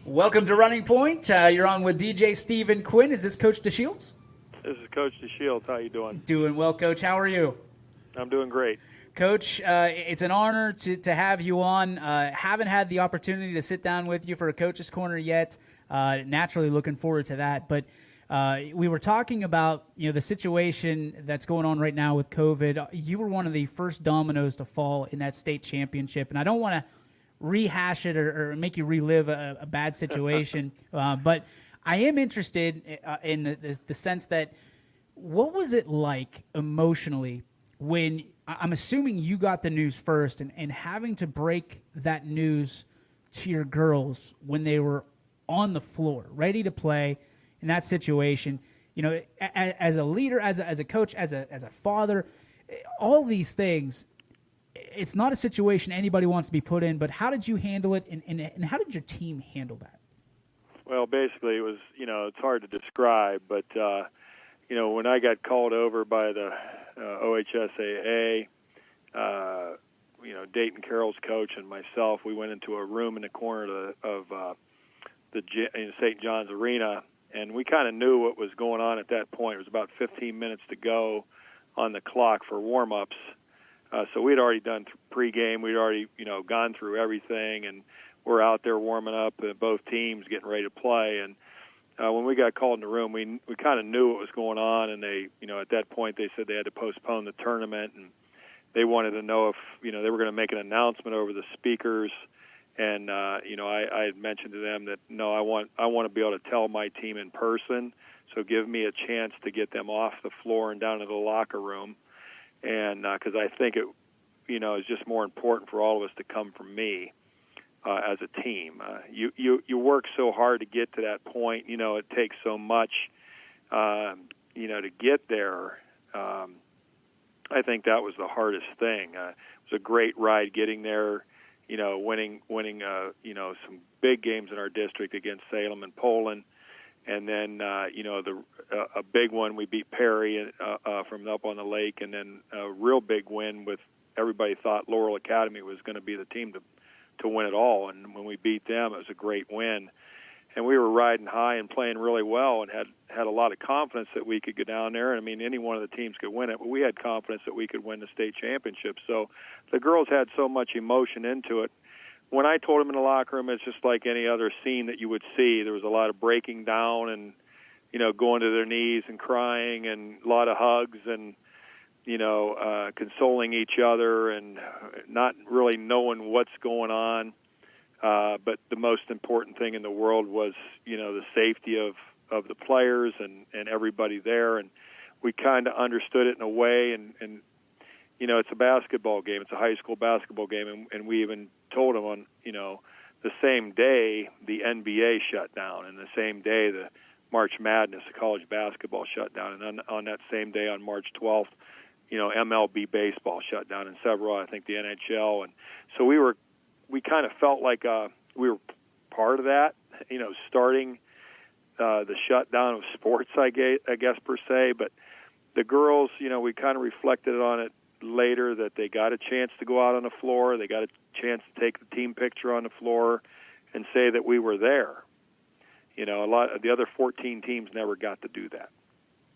Welcome to Running Point. You're on with DJ Stephen Quinn. Is this Coach DeShields? This is Coach DeShields. How you doing? Doing well, Coach. How are you? I'm doing great. Coach, it's an honor to have you on. Haven't had the opportunity to sit down with you for a Coach's Corner yet. Naturally looking forward to that. But we were talking about the situation that's going on right now with COVID. You were one of the first dominoes to fall in that state championship. And I don't want to rehash it or make you relive a bad situation. But I am interested in the sense that what was it like emotionally when I'm assuming you got the news first and having to break that news to your girls when they were on the floor, ready to play in that situation, as a leader, as a coach, as a father, all these things. It's not a situation anybody wants to be put in, but how did you handle it, and how did your team handle that? Well, basically, it was, it's hard to describe, but, when I got called over by the OHSAA, Dayton Carroll's coach and myself, we went into a room in the corner of the St. John's Arena, and we kind of knew what was going on at that point. It was about 15 minutes to go on the clock for warm-ups. So we'd already done pregame. We'd already, gone through everything, and we're out there warming up, both teams getting ready to play. And when we got called in the room, we kind of knew what was going on. And they, at that point, they said they had to postpone the tournament, and they wanted to know if, they were going to make an announcement over the speakers. And I had mentioned to them that no, I want to be able to tell my team in person. So give me a chance to get them off the floor and down to the locker room. And because I think it, is just more important for all of us to come from me as a team. You work so hard to get to that point. It takes so much, to get there. I think that was the hardest thing. It was a great ride getting there. Winning, some big games in our district against Salem and Poland. And then, a big one, we beat Perry from up on the lake, and then a real big win with everybody thought Laurel Academy was going to be the team to win it all. And when we beat them, it was a great win. And we were riding high and playing really well and had a lot of confidence that we could go down there. And, I mean, any one of the teams could win it, but we had confidence that we could win the state championship. So the girls had so much emotion into it. When I told them in the locker room, it's just like any other scene that you would see. There was a lot of breaking down and, going to their knees and crying and a lot of hugs and, consoling each other and not really knowing what's going on. But the most important thing in the world was, the safety of the players and everybody there. And we kind of understood it in a way. And it's a basketball game. It's a high school basketball game. And we even told them on, the same day the NBA shut down, and the same day the March Madness, the college basketball shut down. And on that same day, on March 12th, MLB baseball shut down, and several, I think the NHL. And so we kind of felt like we were part of that, starting the shutdown of sports, I guess, per se. But the girls, we kind of reflected on it later that they got a chance to go out on the floor. They got a chance to take the team picture on the floor and say that we were there. A lot of the other 14 teams never got to do that.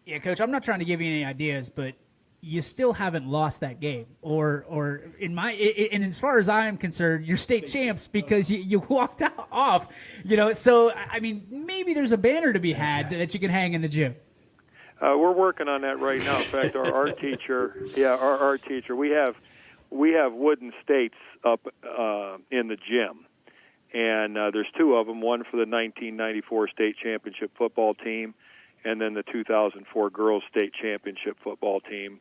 Yeah, Coach, I'm not trying to give you any ideas, but you still haven't lost that game, or and as far as I am concerned, you're state champs because you walked off, So I mean, maybe there's a banner to be had that you can hang in the gym. We're working on that right now. In fact, our art teacher, our art teacher, we have wooden states up in the gym, and there's two of them. One for the 1994 state championship football team, and then the 2004 girls state championship football team.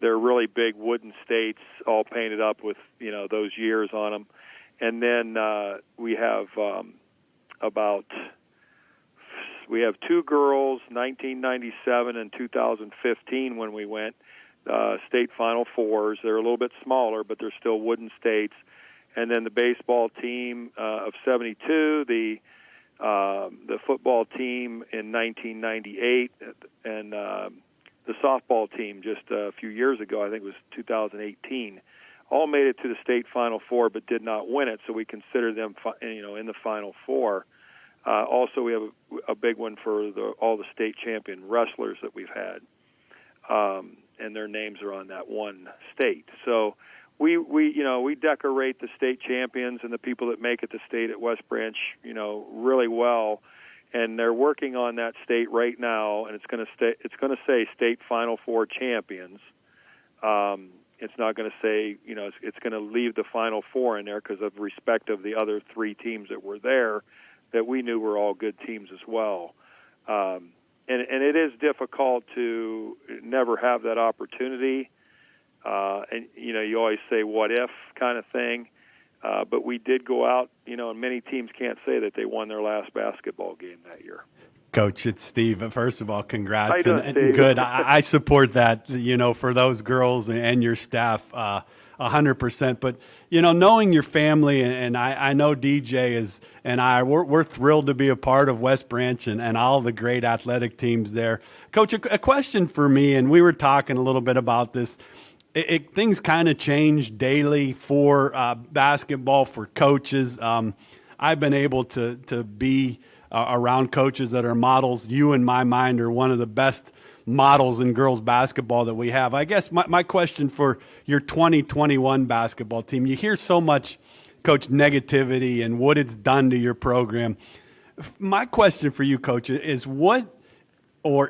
They're really big wooden states, all painted up with those years on them. And then we have we have two girls, 1997 and 2015 when we went state Final Fours. They're a little bit smaller, but they're still wooden states. And then the baseball team of 72, the football team in 1998, and the softball team just a few years ago, I think it was 2018, all made it to the state Final Four but did not win it, so we consider them in the Final Four. Also, we have a big one for all the state champion wrestlers that we've had, and their names are on that one state. So we decorate the state champions and the people that make it to state at West Branch, really well. And they're working on that state right now, and it's going to say state Final Four champions. It's not going to say, it's going to leave the Final Four in there because of respect of the other three teams that were there that we knew were all good teams as well. And it is difficult to never have that opportunity. And, you always say what if kind of thing. But we did go out, and many teams can't say that they won their last basketball game that year. Coach, it's Steve. First of all, congrats. How you doing, and Steve? Good. I support that, for those girls and your staff, 100%. But, knowing your family, and I know DJ we're thrilled to be a part of West Branch and all the great athletic teams there. Coach, a question for me, and we were talking a little bit about this. Things kind of change daily for basketball, for coaches. I've been able to be around coaches that are models. You, in my mind, are one of the best models in girls basketball that we have. I guess my question for your 2021 basketball team, you hear so much, Coach, negativity and what it's done to your program. My question for you, Coach, is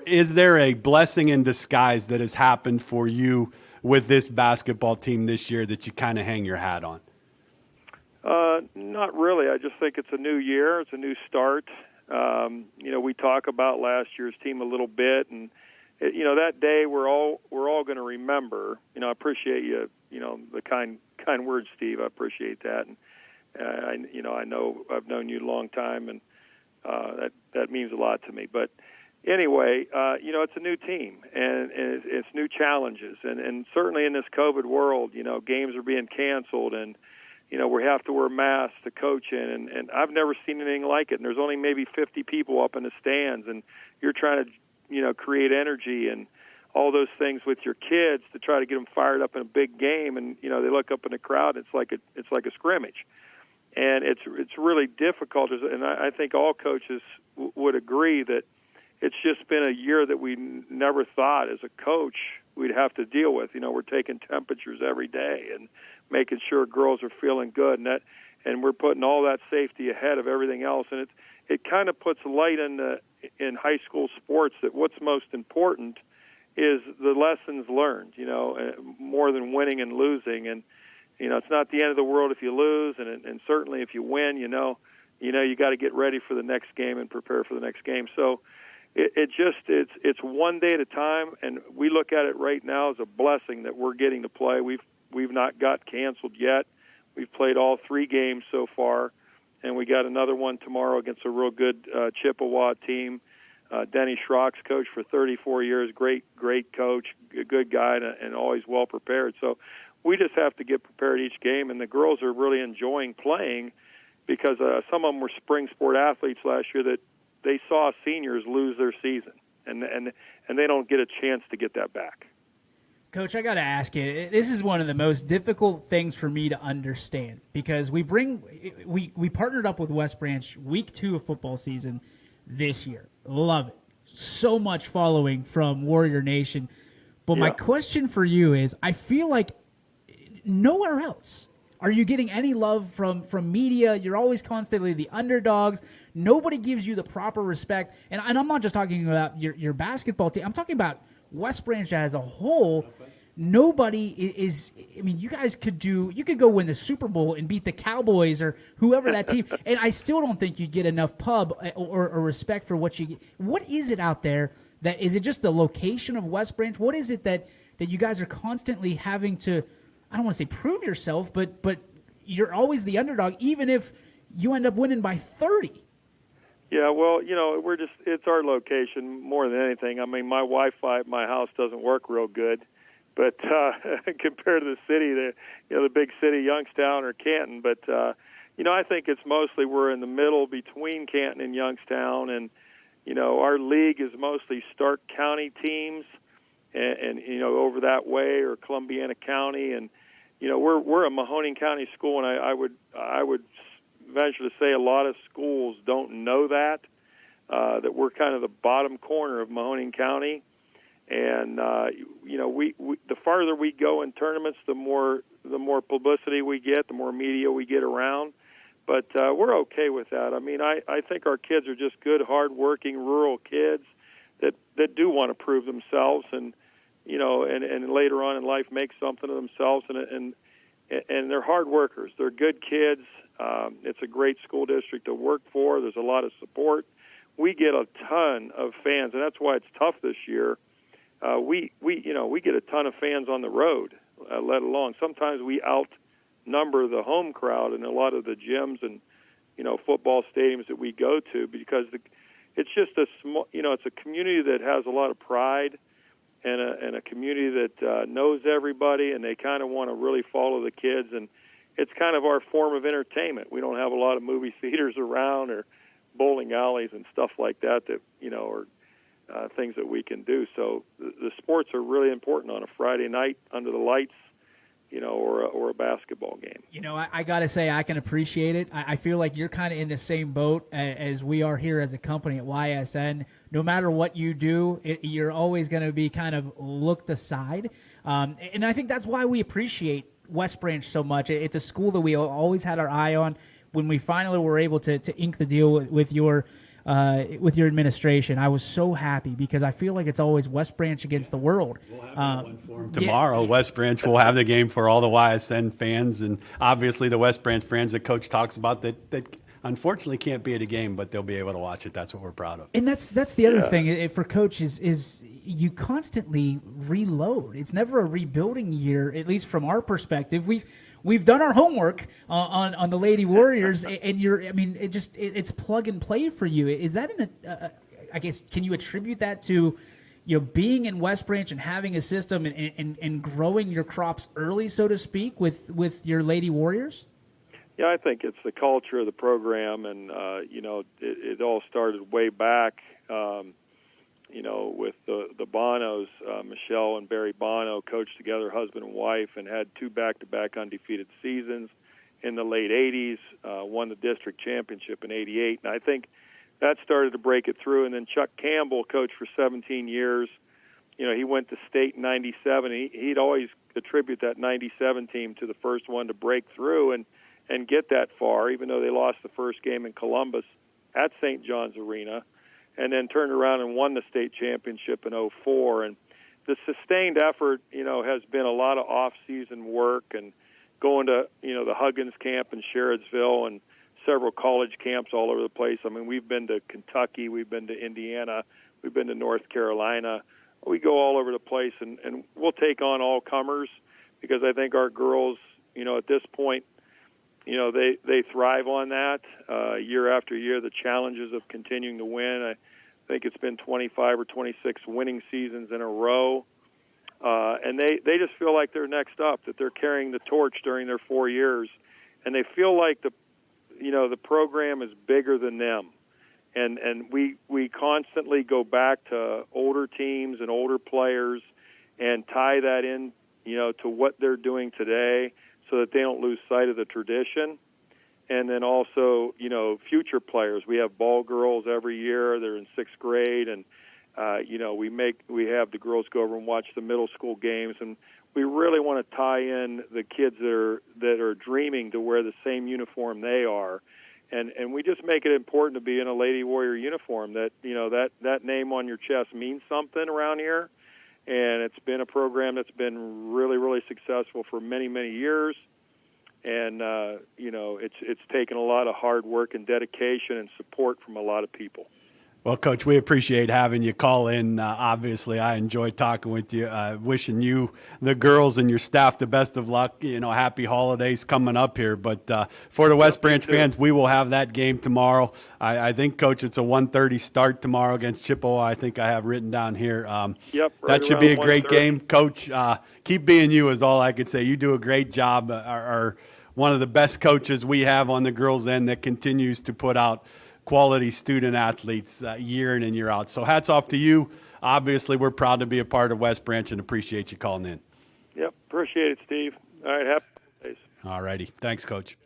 is there a blessing in disguise that has happened for you with this basketball team this year that you kind of hang your hat on? Not really. I just think it's a new year. It's a new start. We talk about last year's team a little bit, and that day we're all going to remember. I appreciate you. The kind words, Steve. I appreciate that, and I know I've known you a long time, and that means a lot to me. But anyway, it's a new team, and it's new challenges, and certainly in this COVID world, games are being canceled, and we have to wear masks to coach in, and I've never seen anything like it. And there's only maybe 50 people up in the stands, and you're trying to, create energy and all those things with your kids to try to get them fired up in a big game. And they look up in the crowd, and it's like a scrimmage, and it's really difficult. And I think all coaches would agree that it's just been a year that we never thought as a coach we'd have to deal with. We're taking temperatures every day and making sure girls are feeling good, and we're putting all that safety ahead of everything else. And it kind of puts light in high school sports that what's most important is the lessons learned, more than winning and losing. And it's not the end of the world if you lose, and certainly if you win, you got to get ready for the next game and prepare for the next game. So it's one day at a time, and we look at it right now as a blessing that we're getting to play. We've not got canceled yet. We've played all 3 games so far, and we got another one tomorrow against a real good Chippewa team. Denny Schrock's coach for 34 years, great coach, a good guy, and always well prepared. So we just have to get prepared each game, and the girls are really enjoying playing because some of them were spring sport athletes last year that they saw seniors lose their season, and they don't get a chance to get that back. Coach, I got to ask you, this is one of the most difficult things for me to understand because we partnered up with West Branch week 2 of football season this year. Love it. So much following from Warrior Nation. But my question for you is, I feel like nowhere else are you getting any love from media. You're always constantly the underdogs. Nobody gives you the proper respect. And I'm not just talking about your basketball team. I'm talking about West Branch as a whole. Nobody is. I mean, you guys could go win the Super Bowl and beat the Cowboys or whoever that team. And I still don't think you'd get enough pub or respect for what you get. What is it out there that is it just the location of West Branch? What is it that you guys are constantly having to, I don't want to say prove yourself, but you're always the underdog, even if you end up winning by 30. Yeah, well, it's our location more than anything. I mean, my Wi-Fi at my house doesn't work real good, but compared to the city, the big city, Youngstown or Canton. But, I think it's mostly we're in the middle between Canton and Youngstown, and, our league is mostly Stark County teams and over that way or Columbiana County. And, we're a Mahoning County school, and I would venture to say a lot of schools don't know that we're kind of the bottom corner of Mahoning County. And, we the farther we go in tournaments, the more publicity we get, the more media we get around. But we're okay with that. I mean, I think our kids are just good, hard-working, rural kids that do want to prove themselves and later on in life make something of themselves. And they're hard workers. They're good kids. It's a great school district to work for. There's a lot of support. We get a ton of fans, and that's why it's tough this year. We get a ton of fans on the road, let alone sometimes we outnumber the home crowd in a lot of the gyms and football stadiums that we go to because it's just a small, it's a community that has a lot of pride and a community that knows everybody, and they kind of want to really follow the kids, and it's kind of our form of entertainment. We don't have a lot of movie theaters around or bowling alleys and stuff like that are things that we can do. So the sports are really important on a Friday night under the lights, or a basketball game. I got to say, I can appreciate it. I feel like you're kind of in the same boat as we are here as a company at YSN. No matter what you do, you're always going to be kind of looked aside. And I think that's why we appreciate West Branch so much. It's a school that we always had our eye on. When we finally were able to ink the deal with your administration, I was so happy because I feel like it's always West Branch against the world. We'll have one for them tomorrow. Yeah. West Branch will have the game for all the YSN fans, and obviously the West Branch fans that Coach talks about that unfortunately can't be at a game, but they'll be able to watch it. That's what we're proud of. And that's the other thing for Coach is you constantly reload. It's never a rebuilding year, at least from our perspective. We've done our homework on the Lady Warriors, and it's plug and play for you. Is that I guess, can you attribute that to being in West Branch and having a system and growing your crops early, so to speak, with your Lady Warriors? Yeah, I think it's the culture of the program, and it all started way back, with the Bonos. Michelle and Barry Bono coached together, husband and wife, and had 2 back-to-back undefeated seasons in the late '80s. Won the district championship in '88, and I think that started to break it through. And then Chuck Campbell coached for 17 years. He went to state in '97. He'd always attribute that '97 team to the first one to break through and get that far, even though they lost the first game in Columbus at St. John's Arena, and then turned around and won the state championship in '04. And the sustained effort, has been a lot of off-season work and going to, the Huggins camp in Sherrodsville and several college camps all over the place. I mean, we've been to Kentucky, we've been to Indiana, we've been to North Carolina. We go all over the place, and we'll take on all comers because I think our girls, at this point, they thrive on that year after year, the challenges of continuing to win. I think it's been 25 or 26 winning seasons in a row. And they just feel like they're next up, that they're carrying the torch during their 4 years. And they feel like the program is bigger than them. And we constantly go back to older teams and older players and tie that in, to what they're doing today, so that they don't lose sight of the tradition. And then also, future players. We have ball girls every year. They're in 6th grade, and we have the girls go over and watch the middle school games, and we really want to tie in the kids that are dreaming to wear the same uniform they are. And we just make it important to be in a Lady Warrior uniform, that that name on your chest means something around here. And it's been a program that's been really, really successful for many, many years. And, it's taken a lot of hard work and dedication and support from a lot of people. Well, Coach, we appreciate having you call in. Obviously, I enjoyed talking with you. Wishing you, the girls, and your staff the best of luck. Happy holidays coming up here. But for the West Branch fans, we will have that game tomorrow. I think, Coach, it's a 1:30 start tomorrow against Chippewa. I think I have written down here. Yep. Right, that should be a great game. Coach, keep being you is all I could say. You do a great job. Are one of the best coaches we have on the girls' end that continues to put out quality student athletes year in and year out. So hats off to you. Obviously, we're proud to be a part of West Branch and appreciate you calling in. Yep, appreciate it, Steve. All right, happy holidays. All righty. Thanks, Coach.